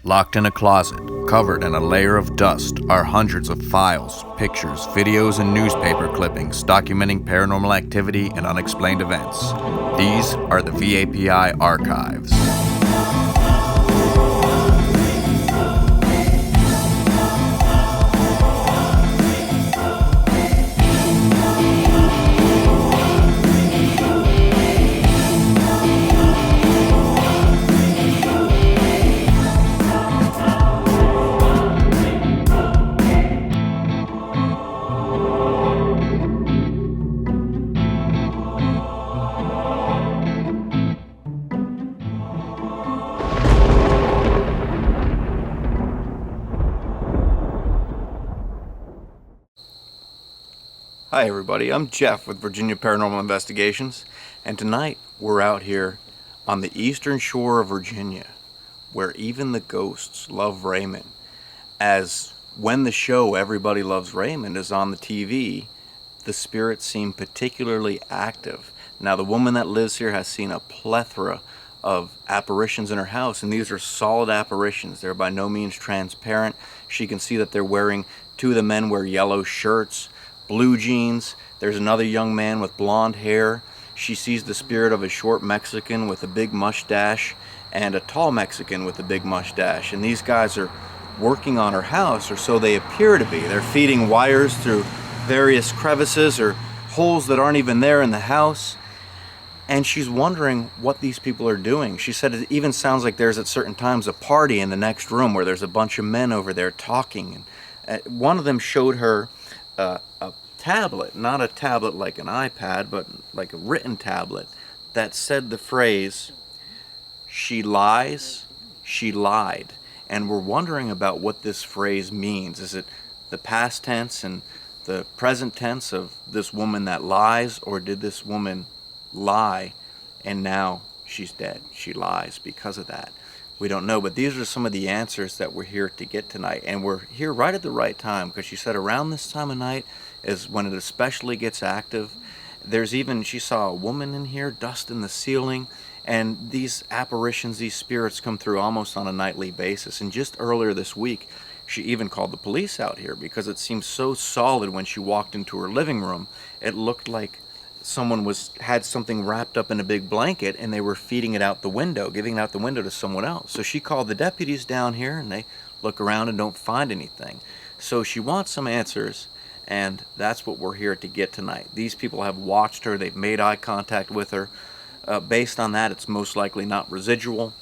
Locked in a closet, covered in a layer of dust, are hundreds of files, pictures, videos, and newspaper clippings documenting paranormal activity and unexplained events. These are the VAPI archives. Hi everybody, I'm Jeff with Virginia Paranormal Investigations, and tonight we're out here on the eastern shore of Virginia, where even the ghosts love Raymond. As when the show Everybody Loves Raymond is on the TV, the spirits seem particularly active. Now the woman that lives here has seen a plethora of apparitions in her house, and these are solid apparitions. They're by no means transparent. She can see that they're wearing, two of the men wear yellow shirts, blue jeans. There's another young man with blonde hair. She sees the spirit of a short Mexican with a big mustache and a tall Mexican with a big mustache. And these guys are working on her house, or so they appear to be. They're feeding wires through various crevices or holes that aren't even there in the house. And she's wondering what these people are doing. She said it even sounds like there's at certain times a party in the next room where there's a bunch of men over there talking. And one of them showed her a tablet, not a tablet like an iPad, but like a written tablet that said the phrase, "She lies, she lied." And we're wondering about what this phrase means. Is it the past tense and the present tense of this woman that lies, or did this woman lie and now she's dead? She lies because of that. We don't know, but these are some of the answers that we're here to get tonight. And we're here right at the right time, because she said around this time of night is when it especially gets active. There's even, she saw a woman in here, dust in the ceiling, and these apparitions, these spirits come through almost on a nightly basis. And just earlier this week, she even called the police out here because it seemed so solid when she walked into her living room. It looked like someone had something wrapped up in a big blanket and they were feeding it out the window, giving it out the window to someone else. So she called the deputies down here, and they look around and don't find anything. So she wants some answers, and that's what we're here to get tonight. These people have watched her, they've made eye contact with her. Based on that, it's most likely not residual,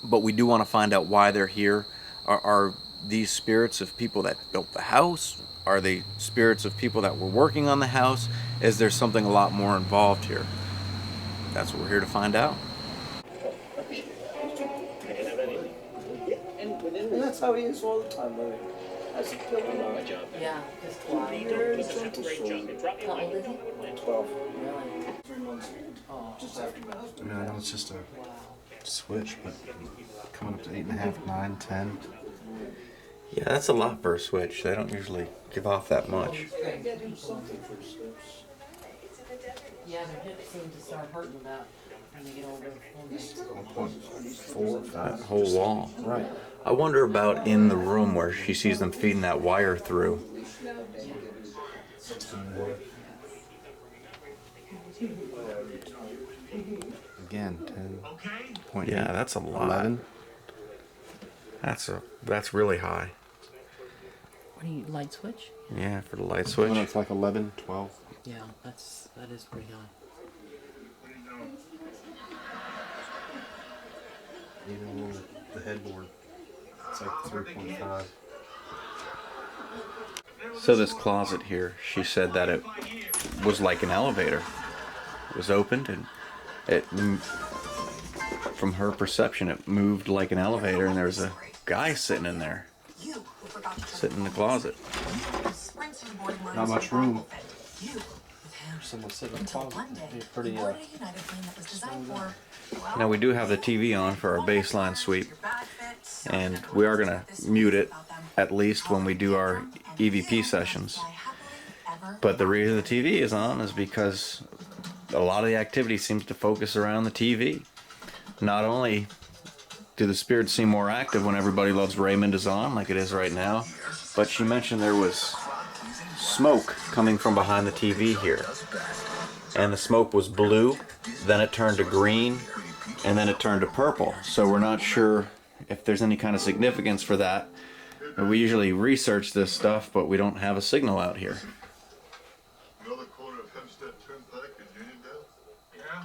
but we do want to find out why they're here. Are these spirits of people that built the house? Are they spirits of people that were working on the house? Is there something a lot more involved here? That's what we're here to find out. And that's how he is all the time, Larry. As a killer. Yeah, just How old is he? 12. Really? 3 months old. Just after my husband. I mean, I know it's just a switch, but coming up to 8.5, 9, 10. Yeah, that's a lot for a switch. They don't usually give off that much. Get him something for his lips. Yeah, their hips seem to start hurting about when they get older. 1.4, That whole wall. Right. I wonder about in the room where she sees them feeding that wire through. Again, 10.8. Yeah, that's a lot. 11. That's really high. What do you, light switch? Yeah, for the light When switch. it's like 11, 12. Yeah, that is pretty high. Even with the headboard, it's like 3.5. So this closet here, she said that it was like an elevator. It was opened, and from her perception, it moved like an elevator, and there was a guy sitting in there, sitting in the closet. Not much room. Someone sitting in the closet. Be pretty, Now we do have the TV on for our baseline sweep, and we are going to mute it at least when we do our EVP sessions. But the reason the TV is on is because a lot of the activity seems to focus around the TV. Not only do the spirits seem more active when Everybody Loves Raymond is on, like it is right now? But she mentioned there was smoke coming from behind the TV here. And the smoke was blue, then it turned to green, and then it turned to purple. So we're not sure if there's any kind of significance for that. We usually research this stuff, but we don't have a signal out here. You know the corner of Hempstead Turnpike and Uniondale? Yeah.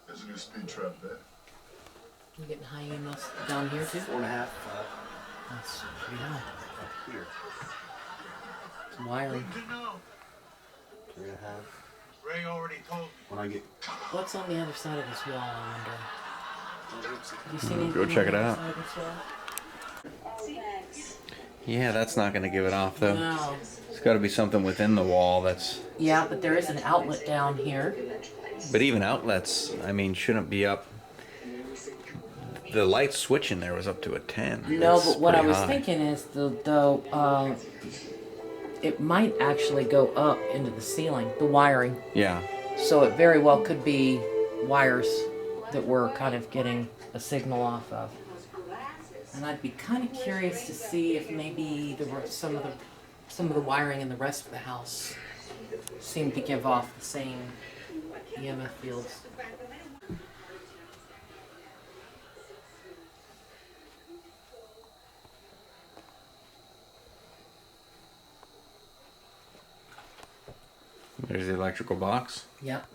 There's a new speed trap there. You getting high EMS down here too? 4.5. That's pretty high. Here. Some wiring. 3.5. Ray already told me. When I get. What's on the other side of this wall, I wonder? Have you seen anything Go check on it the out. other side of this wall? Yeah, that's not going to give it off, though. No. It's got to be something within the wall that's... Yeah, but there is an outlet down here. But even outlets, I mean, shouldn't be up... The light switch in there was up to a 10. No, That's but what I pretty was high. thinking is it might actually go up into the ceiling, the wiring. Yeah. So it very well could be wires that we're kind of getting a signal off of. And I'd be kind of curious to see if maybe some of the wiring in the rest of the house seemed to give off the same EMF fields. There's the electrical box. Yep.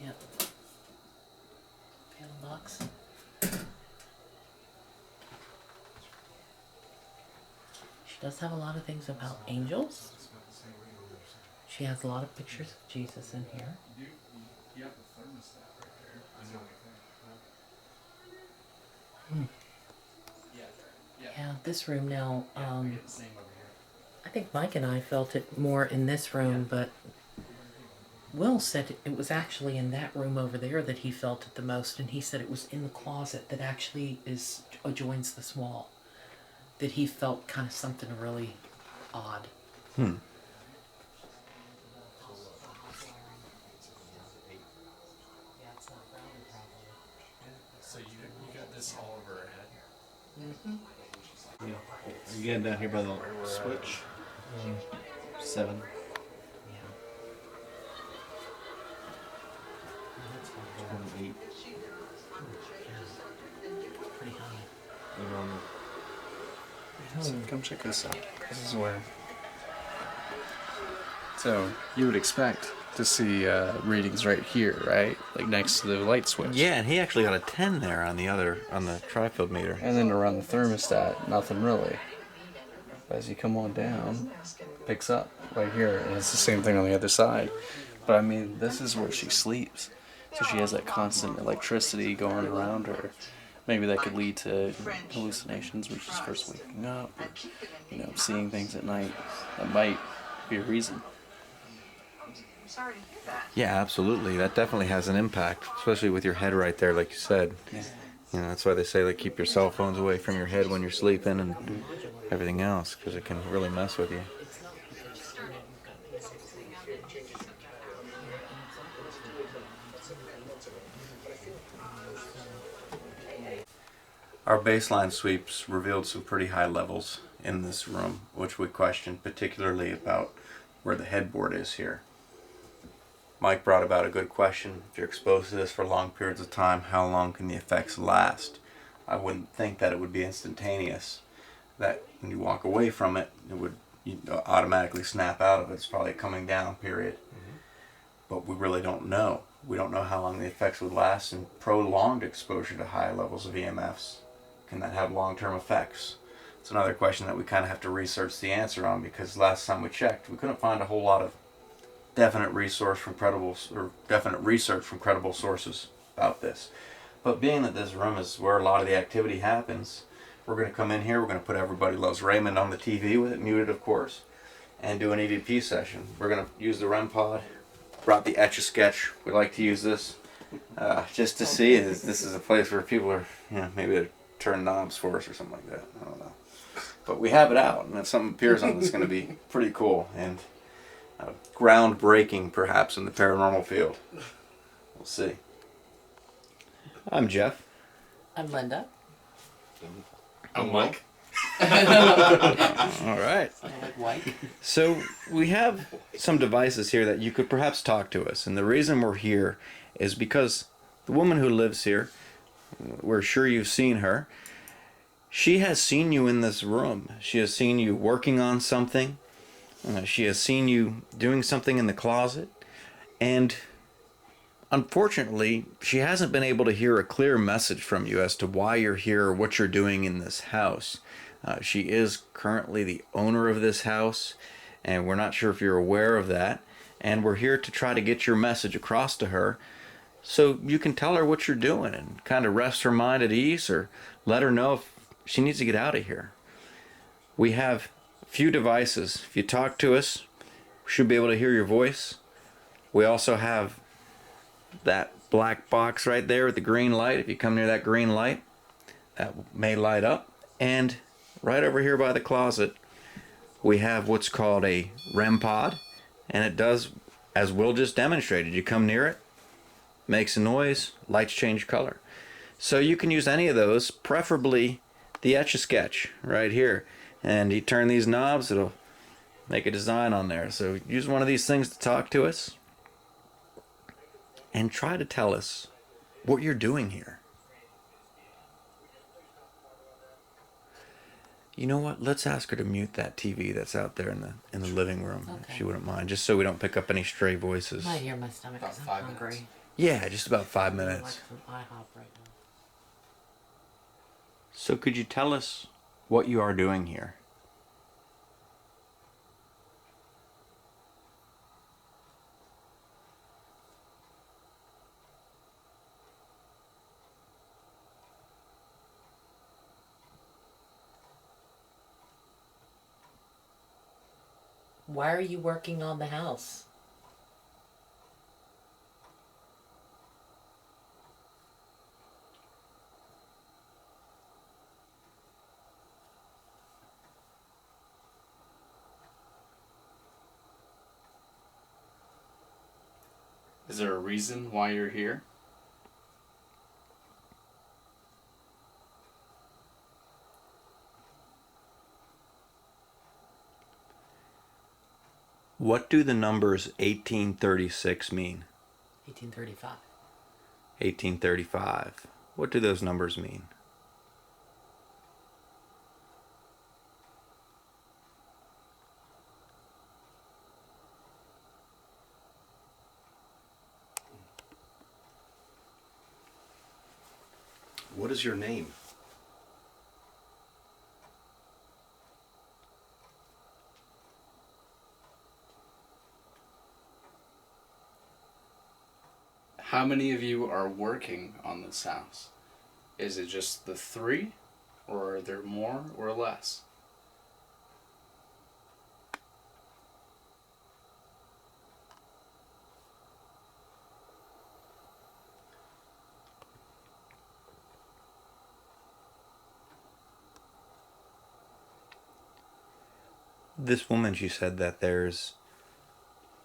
Yep. Panel box. She does have a lot of things about angels. She has a lot of pictures of Jesus in here. Yeah, this room now, I think Mike and I felt it more in this room, but Will said it was actually in that room over there that he felt it the most, and he said it was in the closet that actually adjoins this wall, that he felt kind of something really odd. So you got this all over her head? Mm-hmm. You getting down here by the switch? 7. Yeah. 28. Pretty high. So come check this out. This is where. So you would expect to see readings right here, right? Like next to the light switch. Yeah, and he actually got a 10 there on the tri-field meter. And then around the thermostat, nothing really. But as you come on down, picks up right here, and it's the same thing on the other side. But I mean, this is where she sleeps, so she has that constant electricity going around her. Maybe that could lead to hallucinations when she's first waking up, or, seeing things at night. That might be a reason. Sorry to hear that. Yeah, absolutely. That definitely has an impact, especially with your head right there, like you said. Yeah. That's why they say, like, keep your cell phones away from your head when you're sleeping and everything else, because it can really mess with you. Our baseline sweeps revealed some pretty high levels in this room, which we questioned, particularly about where the headboard is here. Mike brought about a good question. If you're exposed to this for long periods of time, how long can the effects last? I wouldn't think that it would be instantaneous, that when you walk away from it, it would automatically snap out of it. It's probably a coming down period. But we really don't know. We don't know how long the effects would last, and prolonged exposure to high levels of EMFs. Can that have long-term effects? It's another question that we kind of have to research the answer on, because last time we checked, we couldn't find a whole lot of definite research from credible sources about this. But being that this room is where a lot of the activity happens, we're going to come in here, we're going to put Everybody Loves Raymond on the TV with it muted, of course, and do an EVP session. We're going to use the REM pod. Brought the Etch-a-Sketch. We like to use this just to see if this is a place where people are, maybe to turn knobs for us or something like that. I don't know. But we have it out, and if something appears on it, it's going to be pretty cool and groundbreaking, perhaps, in the paranormal field. We'll see. I'm Jeff. I'm Linda. I'm Mike. All right. Like white. So we have some devices here that you could perhaps talk to us. And the reason we're here is because the woman who lives here, we're sure you've seen her. She has seen you in this room. She has seen you working on something. She has seen you doing something in the closet. And unfortunately, she hasn't been able to hear a clear message from you as to why you're here or what you're doing in this house. She is currently the owner of this house, and we're not sure if you're aware of that. And we're here to try to get your message across to her so you can tell her what you're doing and kind of rest her mind at ease or let her know if she needs to get out of here. We have a few devices. If you talk to us, we should be able to hear your voice. We also have that black box right there with the green light. If you come near that green light, that may light up. And right over here by the closet, we have what's called a REM pod, and it does as Will just demonstrated. You come near it, makes a noise, lights change color. So you can use any of those, preferably the Etch-a-Sketch right here. And you turn these knobs, it'll make a design on there. So use one of these things to talk to us and try to tell us what you're doing here. You know what? Let's ask her to mute that TV that's out there in the living room, Okay. if she wouldn't mind, just so we don't pick up any stray voices. I might hear my stomach About because 5 I'm hungry. minutes. Yeah, just about 5 I'm like minutes. some IHOP right now. So could you tell us what you are doing here? Why are you working on the house? Is there a reason why you're here? What do the numbers 1836 mean? 1835. 1835. What do those numbers mean? What is your name? How many of you are working on this house? Is it just the 3? Or are there more or less? This woman, she said that there's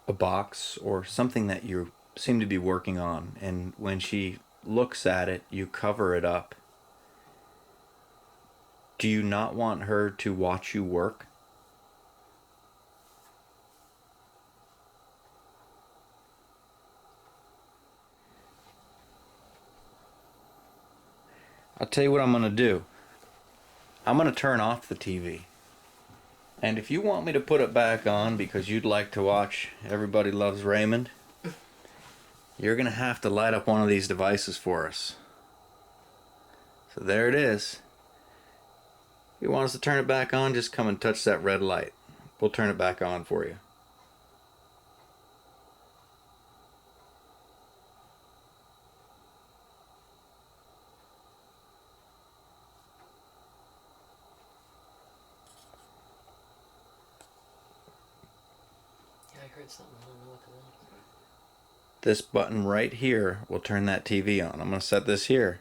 a box or something that you seem to be working on, and when she looks at it, you cover it up. Do you not want her to watch you work? I'll tell you what I'm going to do. I'm going to turn off the TV. And if you want me to put it back on because you'd like to watch Everybody Loves Raymond, you're going to have to light up one of these devices for us. So there it is. If you want us to turn it back on, just come and touch that red light. We'll turn it back on for you. Yeah, I heard something. I don't know what it was. This button right here will turn that TV on. I'm going to set this here.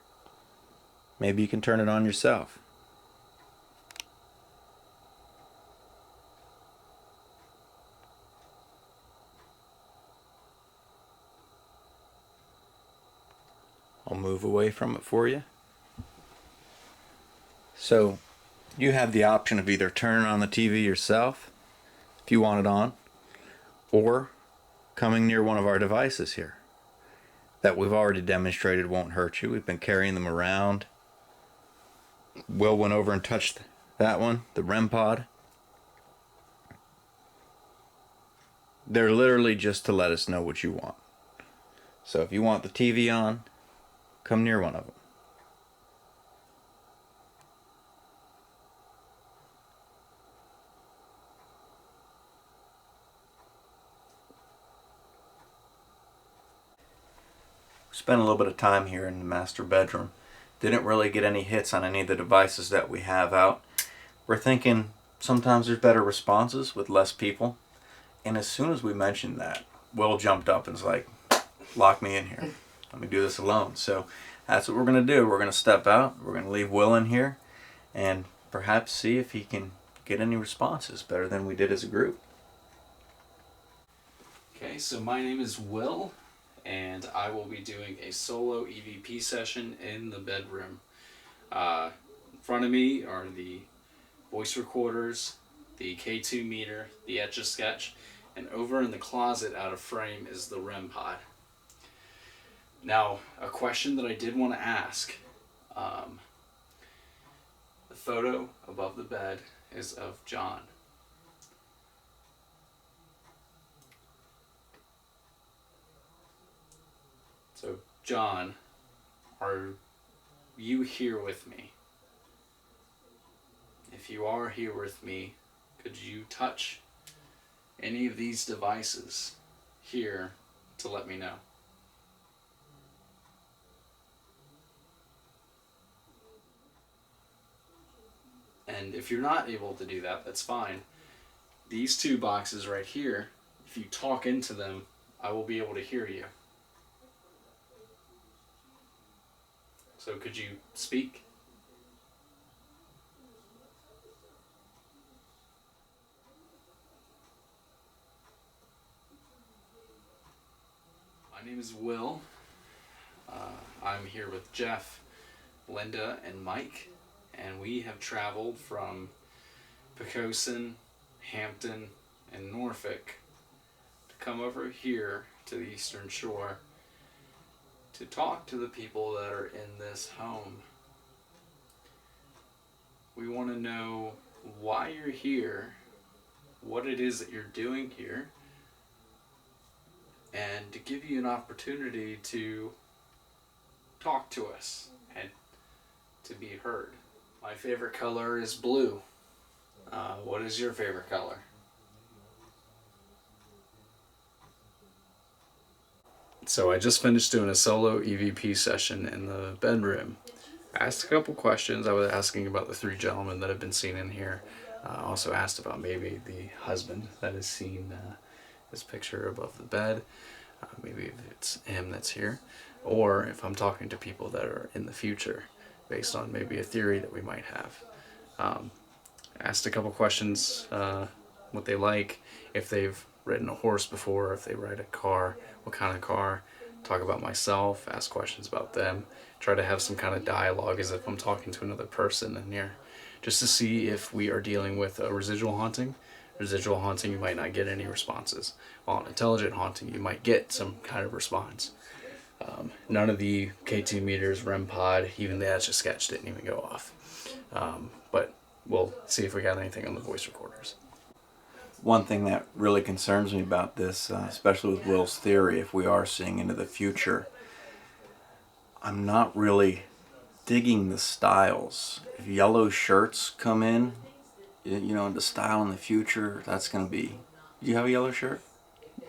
Maybe you can turn it on yourself. I'll move away from it for you. So you have the option of either turning on the TV yourself, if you want it on, or coming near one of our devices here that we've already demonstrated won't hurt you. We've been carrying them around. Will went over and touched that one, the REM pod. They're literally just to let us know what you want. So if you want the TV on, come near one of them. Spent a little bit of time here in the master bedroom. Didn't really get any hits on any of the devices that we have out. We're thinking sometimes there's better responses with less people. And as soon as we mentioned that, Will jumped up and was like, lock me in here. Let me do this alone. So that's what we're going to do. We're going to step out. We're going to leave Will in here and perhaps see if he can get any responses better than we did as a group. Okay, so my name is Will, and I will be doing a solo EVP session in the bedroom. In front of me are the voice recorders, the K2 meter, the Etch-a-Sketch, and over in the closet out of frame is the REM pod. Now, a question that I did want to ask. The photo above the bed is of John. So, John, are you here with me? If you are here with me, could you touch any of these devices here to let me know? And if you're not able to do that, that's fine. These two boxes right here, if you talk into them, I will be able to hear you. So could you speak? My name is Will. I'm here with Jeff, Linda, and Mike, and we have traveled from Poquoson, Hampton, and Norfolk to come over here to the Eastern Shore to talk to the people that are in this home. We want to know why you're here, what it is that you're doing here, and to give you an opportunity to talk to us and to be heard. My favorite color is blue. What is your favorite color? So I just finished doing a solo EVP session in the bedroom. I asked a couple questions. I was asking about the three gentlemen that have been seen in here. Also asked about maybe the husband that is seen his picture above the bed. Maybe if it's him that's here. Or if I'm talking to people that are in the future based on maybe a theory that we might have. Asked a couple questions, what they like, if they've ridden a horse before, if they ride a car, what kind of car, talk about myself, ask questions about them, try to have some kind of dialogue as if I'm talking to another person in here, just to see if we are dealing with a residual haunting. Residual haunting, you might not get any responses. While an intelligent haunting, you might get some kind of response. None of the K2 meters, REM pod, even the Etch-a-Sketch didn't even go off. But we'll see if we got anything on the voice recorders. One thing that really concerns me about this, especially with Will's theory, if we are seeing into the future, I'm not really digging the styles. If yellow shirts come in, you know, the style in the future, that's going to be... Do you have a yellow shirt?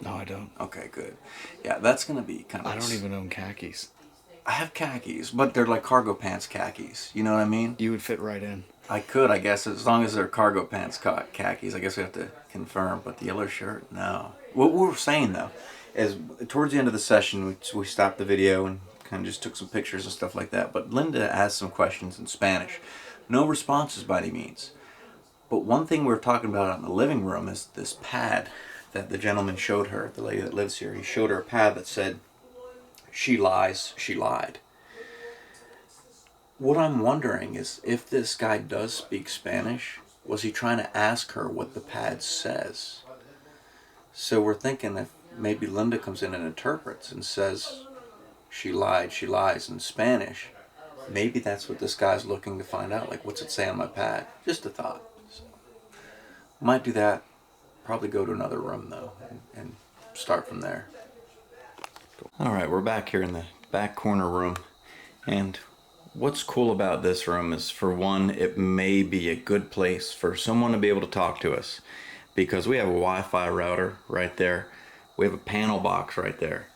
No, I don't. Okay, good. Yeah, that's going to be kind of... I don't even own khakis. I have khakis, but they're like cargo pants khakis. You know what I mean? You would fit right in. I could, I guess, as long as they're cargo pants khakis. I guess we have to confirm, but the yellow shirt, no. What we were saying, though, is towards the end of the session, we stopped the video and kind of just took some pictures and stuff like that, but Linda asked some questions in Spanish. No responses by any means. But one thing we were talking about in the living room is this pad that the gentleman showed her, the lady that lives here. He showed her a pad that said, "She lies, she lied." what I'm wondering is if this guy does speak Spanish, was he trying to ask her what the pad says? So we're thinking if maybe Linda comes in and interprets and says she lies in Spanish, maybe that's what this guy's looking to find out. Like, what's it say on my pad? Just a thought. So, might do that. Probably go to another room though and start from there. All right, we're back here in the back corner room, and what's cool about this room is, for one, it may be a good place for someone to be able to talk to us, because we have a Wi-Fi router right there. We have a panel box right there.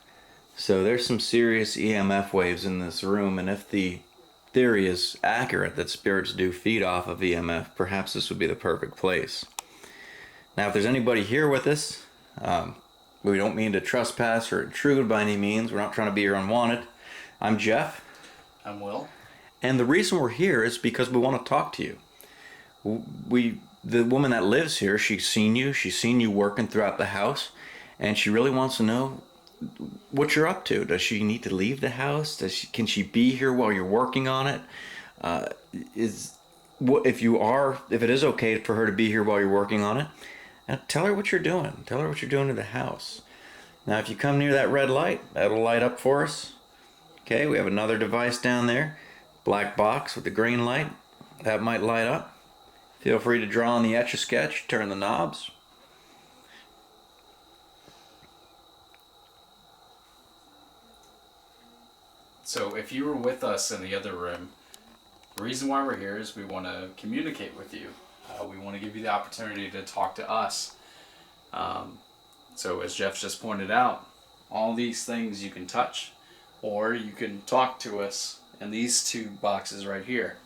So there's some serious EMF waves in this room, and if the theory is accurate that spirits do feed off of EMF, perhaps this would be the perfect place. Now, if there's anybody here with us, we don't mean to trespass or intrude by any means. We're not trying to be here unwanted. I'm Jeff. I'm Will. And the reason we're here is because we want to talk to you. The woman that lives here, she's seen you working throughout the house, and she really wants to know what you're up to. Does she need to leave the house? Can she be here while you're working on it? If it is okay for her to be here while you're working on it, tell her what you're doing. Tell her what you're doing to the house. Now, if you come near that red light, that'll light up for us. Okay, we have another device down there, black box with the green light. That might light up. Feel free to draw on the Etch-a-Sketch, turn the knobs. So if you were with us in the other room, the reason why we're here is we want to communicate with you. We want to give you the opportunity to talk to us. So as Jeff just pointed out, all these things you can touch, or you can talk to us in these two boxes right here.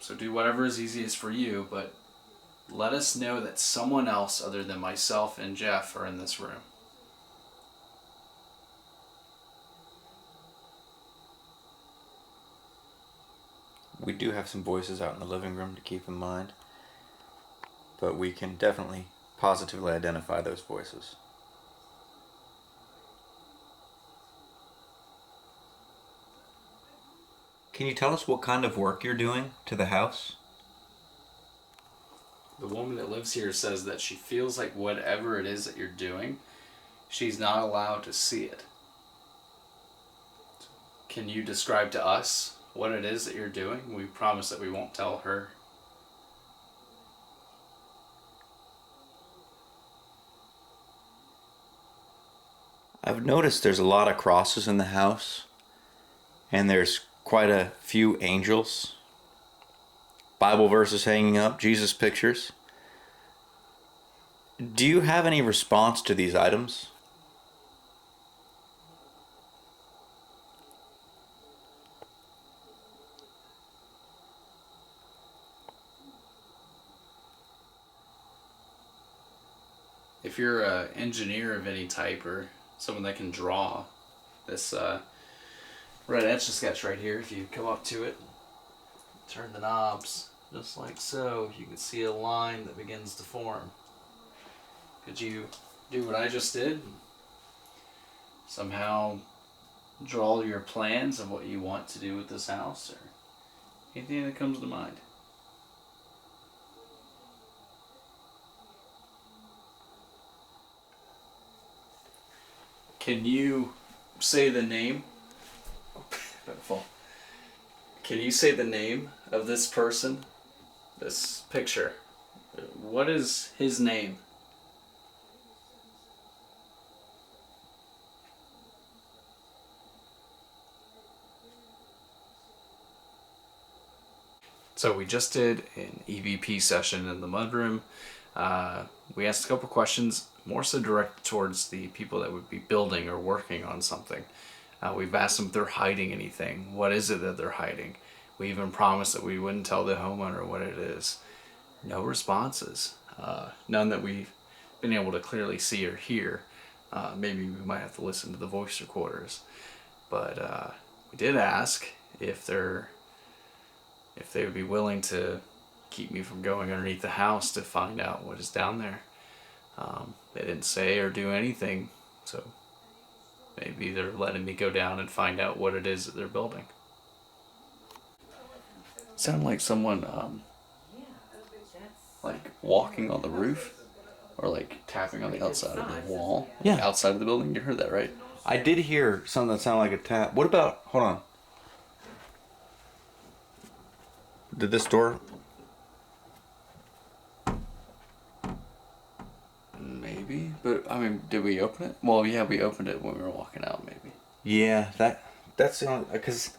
So do whatever is easiest for you, but let us know that someone else other than myself and Jeff are in this room. We do have some voices out in the living room to keep in mind, but we can definitely positively identify those voices. Can you tell us what kind of work you're doing to the house? The woman that lives here says that she feels like whatever it is that you're doing, she's not allowed to see it. Can you describe to us what it is that you're doing? We promise that we won't tell her. I've noticed there's a lot of crosses in the house, and there's quite a few angels, Bible verses hanging up, Jesus pictures. Do you have any response to these items? If you're an engineer of any type or someone that can draw, this red Etch-a-Sketch right here, if you come up to it, turn the knobs just like so, you can see a line that begins to form. Could you do what I just did? Somehow draw your plans of what you want to do with this house, or anything that comes to mind? Can you say the name? Can you say the name of this person? This picture. What is his name? So we just did an EVP session in the mudroom. We asked a couple questions, more so directed towards the people that would be building or working on something. We've asked them if they're hiding anything. What is it that they're hiding? We even promised that we wouldn't tell the homeowner what it is. No responses. None that we've been able to clearly see or hear. Maybe we might have to listen to the voice recorders. But we did ask if they would be willing to keep me from going underneath the house to find out what is down there. They didn't say or do anything, so maybe they're letting me go down and find out what it is that they're building. sounded like someone like walking on the roof or like tapping on the outside of the wall. Yeah. Outside of the building. You heard that, right? I did hear something that sounded like a tap. What about, hold on. Did this door? Maybe, but I mean, did we open it? Well, yeah, we opened it when we were walking out. Maybe. Yeah, that's the only, because.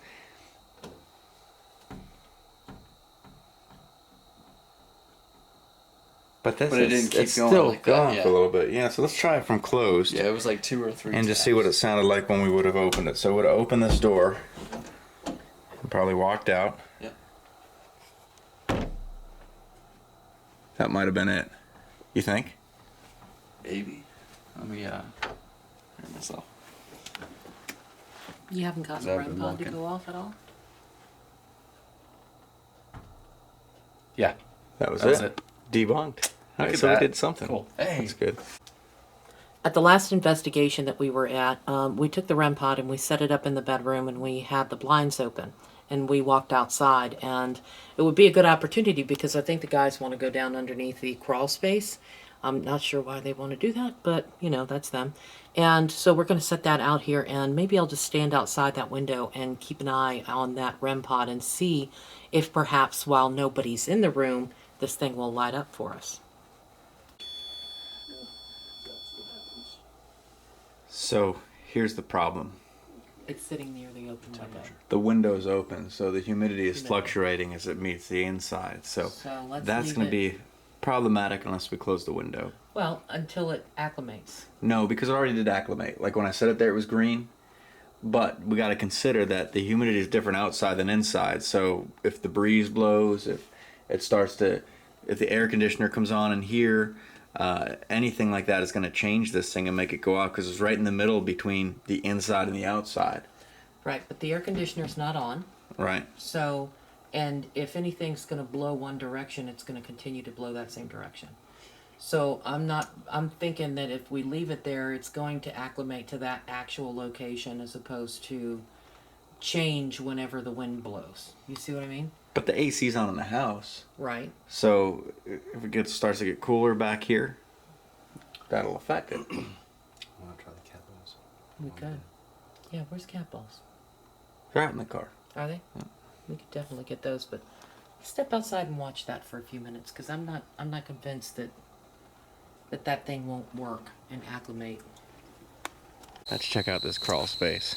But But it didn't keep it's going still like that, going yeah. for a little bit. Yeah, so let's try it from closed. Yeah, it was like 2 or 3. And just see what it sounded like when we would have opened it. So we would have opened this door and probably walked out. Yeah. That might have been it. You think? Maybe. Let me hear myself. You haven't gotten the I've REM been pod to walking. go off at all? Yeah. That was That was it. it. Debunked. All right, at so that. we did something. Cool. Hey. That's good. At the last investigation that we were at, we took the REM pod and we set it up in the bedroom and we had the blinds open and we walked outside, and it would be a good opportunity because I think the guys want to go down underneath the crawl space. I'm not sure why they want to do that, but you know, that's them. And so we're going to set that out here, and maybe I'll just stand outside that window and keep an eye on that REM pod and see if perhaps while nobody's in the room, this thing will light up for us. So here's the problem. It's sitting near the open window. The window's open, so the humidity is fluctuating as it meets the inside. So So let's that's leave going to it- be problematic unless we close the window. Well, until it acclimates. No, because it already did acclimate. Like when I set it there, it was green. But we got to consider that the humidity is different outside than inside. So if the breeze blows, if it starts to, if the air conditioner comes on in here, anything like that is going to change this thing and make it go off because it's right in the middle between the inside and the outside. Right, but the air conditioner's not on. Right. So, and if anything's going to blow one direction, it's going to continue to blow that same direction. So I'm thinking that if we leave it there, it's going to acclimate to that actual location as opposed to change whenever the wind blows. You see what I mean? But the AC's on in the house. Right. So if it starts to get cooler back here, that'll affect it. I want to try the cat balls. We could. Yeah, where's cat balls? They're out in the car. Are they? Yeah. We could definitely get those, but step outside and watch that for a few minutes because I'm not convinced that thing won't work and acclimate. Let's check out this crawl space.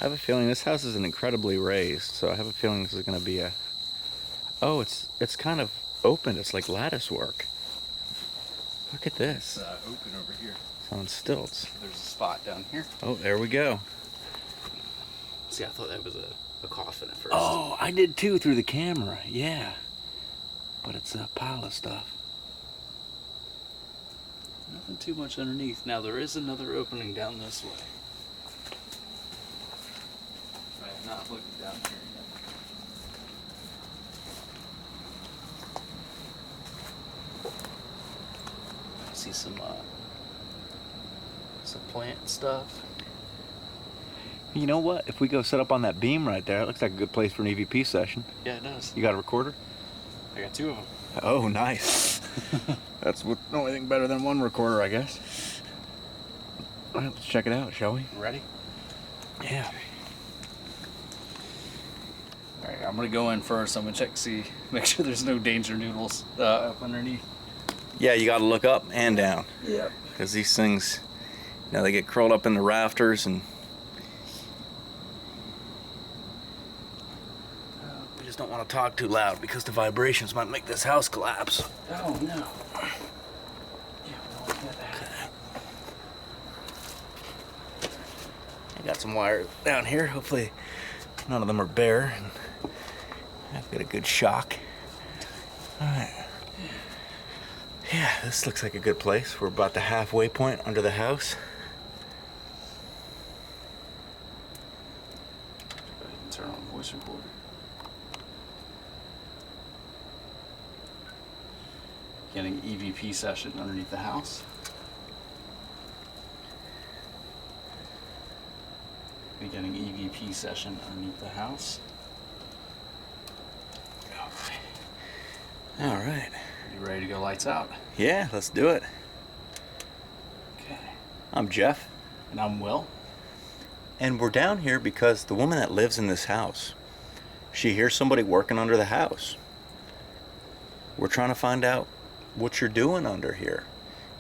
I have a feeling this house isn't incredibly raised, so I have a feeling this is going to be a... Oh, it's kind of open. It's like lattice work. Look at this. It's open over here. It's on stilts. There's a spot down here. Oh, there we go. See, I thought that was a coffin at first. Oh, I did too through the camera. Yeah. But it's a pile of stuff. Nothing too much underneath. Now there is another opening down this way. I am not looking down here yet. I see some plant stuff. You know what? If we go set up on that beam right there, it looks like a good place for an EVP session. Yeah, it does. You got a recorder? I got 2 of them. Oh, nice. That's the only thing better than one recorder, I guess. All right, let's check it out, shall we? Ready? Yeah. All right, I'm gonna go in first. I'm gonna make sure there's no danger noodles up underneath. Yeah, you got to look up and down. Yep. Because these things, they get curled up in the rafters and we just don't want to talk too loud because the vibrations might make this house collapse. Oh no. Yeah, we don't want that. I got some wires down here. Hopefully none of them are bare. And I've got a good shock. All right. Yeah, this looks like a good place. We're about the halfway point under the house. Turn on voice recorder. Getting EVP session underneath the house. Beginning EVP session underneath the house. All right. You ready to go lights out? Yeah, let's do it. Okay. I'm Jeff. And I'm Will. And we're down here because the woman that lives in this house, she hears somebody working under the house. We're trying to find out what you're doing under here.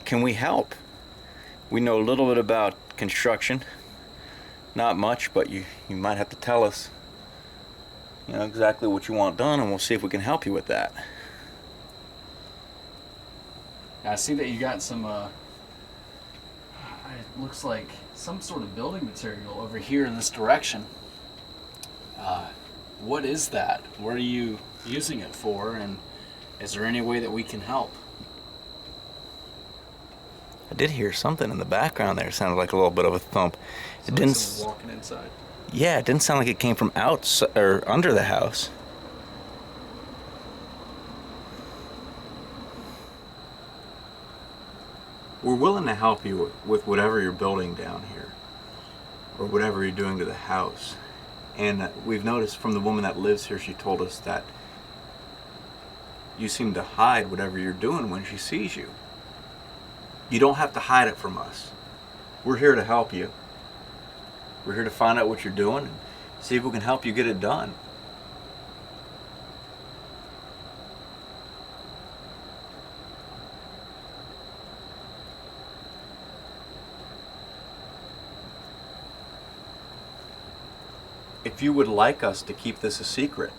Can we help? We know a little bit about construction. Not much, but you might have to tell us, exactly what you want done, and we'll see if we can help you with that. I see that you got some, it looks like some sort of building material over here in this direction. What is that? What are you using it for, and is there any way that we can help? I did hear something in the background there. It sounded like a little bit of a thump. It didn't. Someone walking inside. Yeah, it didn't sound like it came from outside or under the house. We're willing to help you with whatever you're building down here, or whatever you're doing to the house. And we've noticed from the woman that lives here, she told us that you seem to hide whatever you're doing when she sees you. You don't have to hide it from us. We're here to help you. We're here to find out what you're doing and see if we can help you get it done. If you would like us to keep this a secret,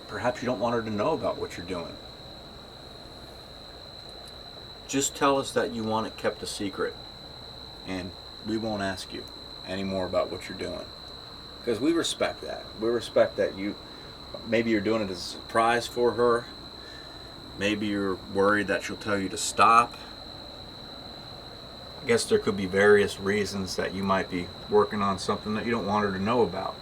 perhaps you don't want her to know about what you're doing. Just tell us that you want it kept a secret, and we won't ask you any more about what you're doing. Because we respect that. We respect that maybe you're doing it as a surprise for her. Maybe you're worried that she'll tell you to stop. I guess there could be various reasons that you might be working on something that you don't want her to know about.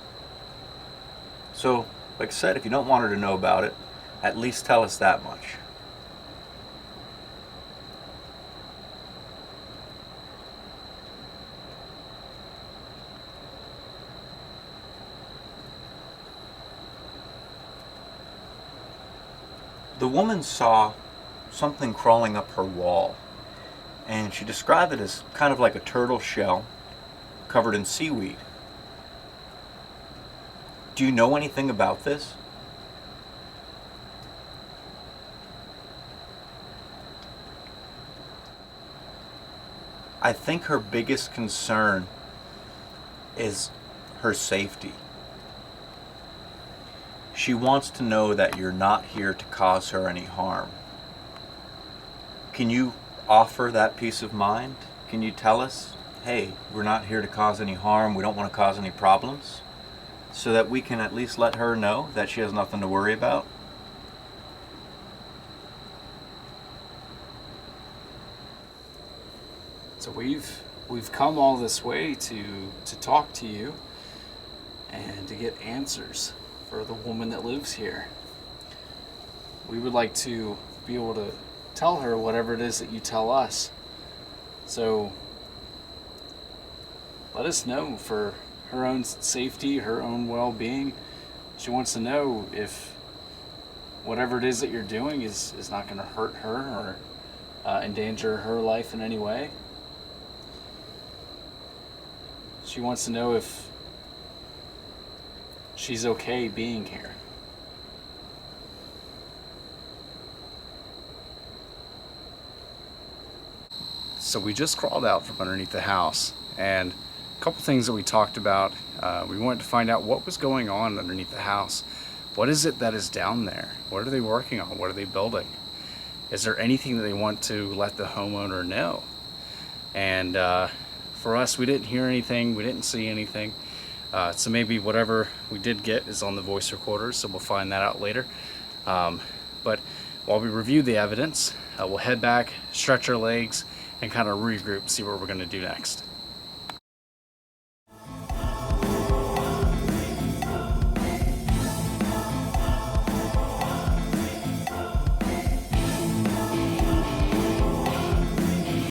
So, like I said, if you don't want her to know about it, at least tell us that much. The woman saw something crawling up her wall, and she described it as kind of like a turtle shell covered in seaweed. Do you know anything about this? I think her biggest concern is her safety. She wants to know that you're not here to cause her any harm. Can you offer that peace of mind? Can you tell us, hey, we're not here to cause any harm, we don't want to cause any problems, so that we can at least let her know that she has nothing to worry about? So we've come all this way to talk to you and to get answers for the woman that lives here. We would like to be able to tell her whatever it is that you tell us. So let us know for her own safety, her own well-being. She wants to know if whatever it is that you're doing is not going to hurt her or endanger her life in any way. She wants to know if she's okay being here. So we just crawled out from underneath the house, and a couple things that we talked about. We wanted to find out what was going on underneath the house. What is it that is down there? What are they working on? What are they building? Is there anything that they want to let the homeowner know? And for us, we didn't hear anything. We didn't see anything. So maybe whatever we did get is on the voice recorders, so we'll find that out later. But while we review the evidence, we'll head back, stretch our legs, and kind of regroup, see what we're going to do next.